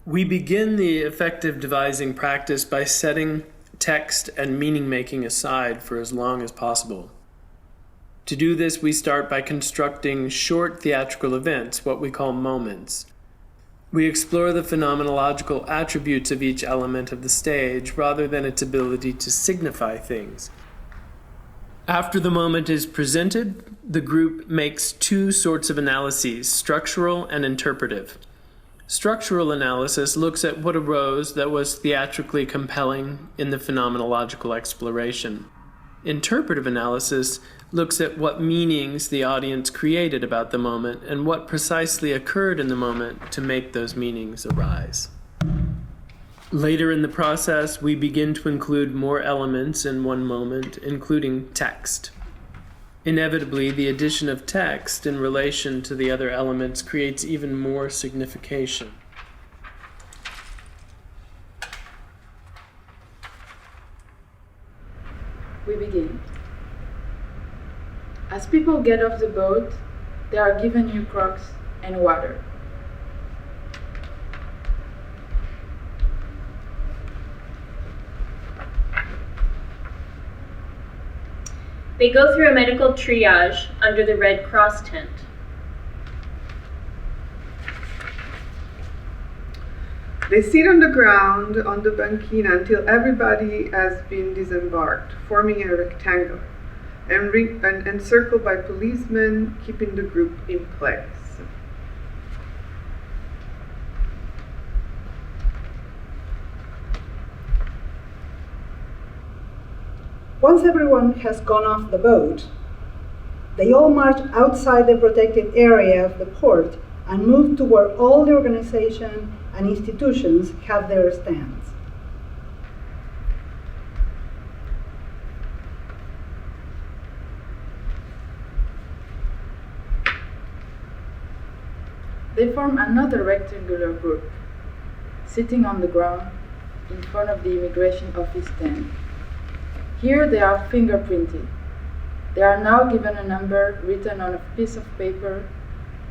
We begin the effective devising practice by setting text and meaning-making aside for as long as possible. To do this, we start by constructing short theatrical events, what we call moments. We explore the phenomenological attributes of each element of the stage rather than its ability to signify things. After the moment is presented, the group makes two sorts of analyses, structural and interpretive. Structural analysis looks at what arose that was theatrically compelling in the phenomenological exploration. Interpretive analysis looks at what meanings the audience created about the moment and what precisely occurred in the moment to make those meanings arise. Later in the process, we begin to include more elements in one moment, including text. Inevitably, the addition of text in relation to the other elements creates even more signification. We begin. As people get off the boat, they are given new crocs and water. They go through a medical triage under the Red Cross tent. They sit on the ground on the banquina until everybody has been disembarked, forming a rectangle, and encircled by policemen, keeping the group in place. Once everyone has gone off the boat, they all march outside the protected area of the port and move to where all the organization and institutions have their stands. They form another rectangular group, sitting on the ground in front of the immigration office stand. Here they are fingerprinted. They are now given a number written on a piece of paper,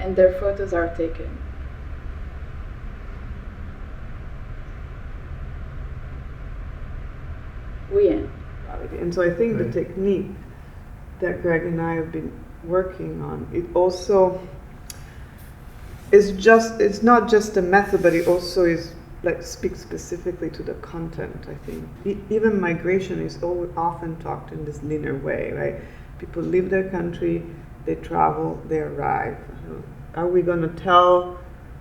and their photos are taken. We end. And so I think the technique that Greg and I have been working on, it also it's not just a method, but it also is speaks specifically to the content, I think. Even migration is often talked in this linear way, right? People leave their country, they travel, they arrive. Are we going to tell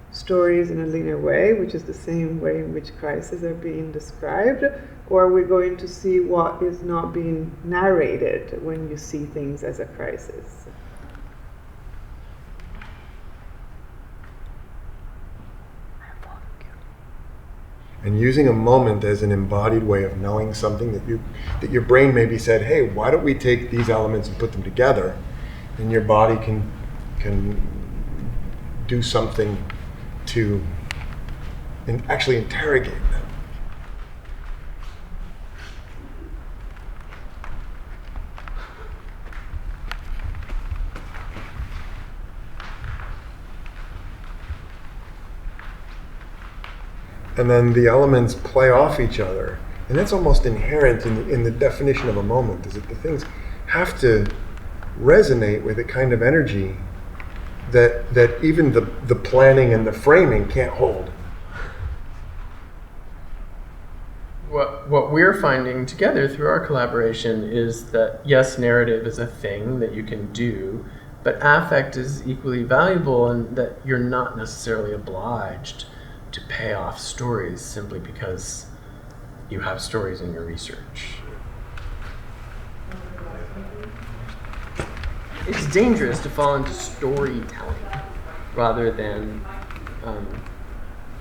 stories in a linear way, which is the same way in which crises are being described, or are we going to see what is not being narrated when you see things as a crisis? And using a moment as an embodied way of knowing something that your brain maybe said, hey, why don't we take these elements and put them together, and your body can do something to actually interrogate them. And then the elements play off each other. And that's almost inherent in the definition of a moment, is that the things have to resonate with a kind of energy that even the planning and the framing can't hold. What we're finding together through our collaboration is that, yes, narrative is a thing that you can do, but affect is equally valuable, and that you're not necessarily obliged to pay off stories simply because you have stories in your research. It's dangerous to fall into storytelling rather than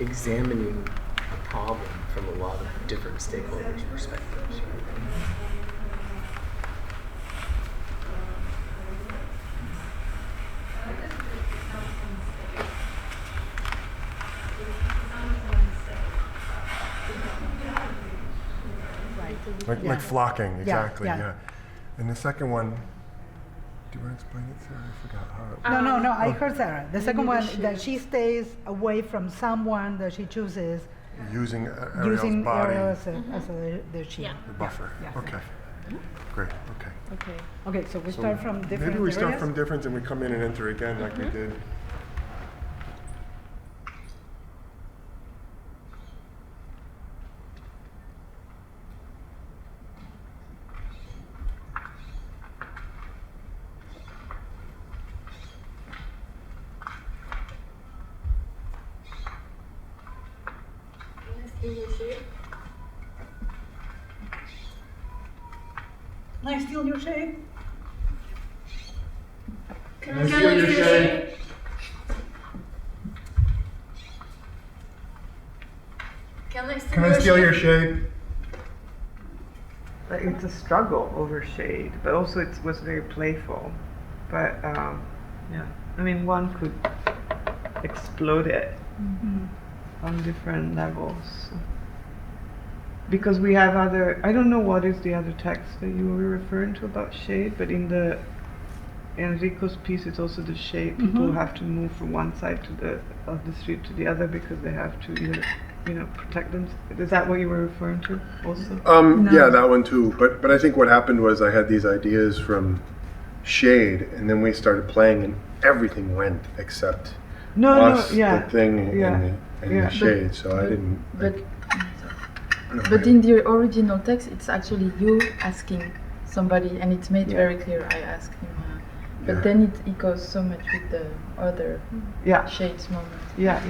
examining a problem from a lot of different stakeholders' perspectives. Like flocking, exactly, yeah. And the second one, Do you want to explain it, Sarah? I forgot how it No, I heard Sarah. The second maybe one, that she stays away from someone that she chooses, using Ariel's using body, Ariel as the shield. Yeah. the buffer. Yeah. Okay. Great. Okay. Okay. Okay, so we So start from different maybe we start areas? from different and we come in and enter again like we did. Can I steal your shade? Can I steal your shade? Can I steal your shade? Like, it's a struggle over shade, but also it was very playful. But yeah, I mean, one could explode it on different levels. Because we have other, I don't know what is the other text that you were referring to about shade, but in the Enrico's piece, it's also the shade. People have to move from one side of the street to the other because they have to either, protect them. Is that what you were referring to also? Yeah, that one too. But I think what happened was I had these ideas from shade, and then we started playing, and everything went except us, the thing, and the shade. So I didn't. But in the original text, it's actually you asking somebody, and it's made very clear. I asked him, but then it goes so much with the other shades moment. Yeah.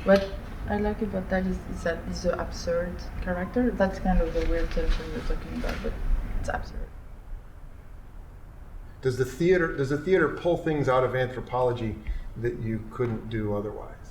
What I like about that is that it's the absurd character. That's kind of the weird tension you're talking about, but it's absurd. Does the theater pull things out of anthropology that you couldn't do otherwise?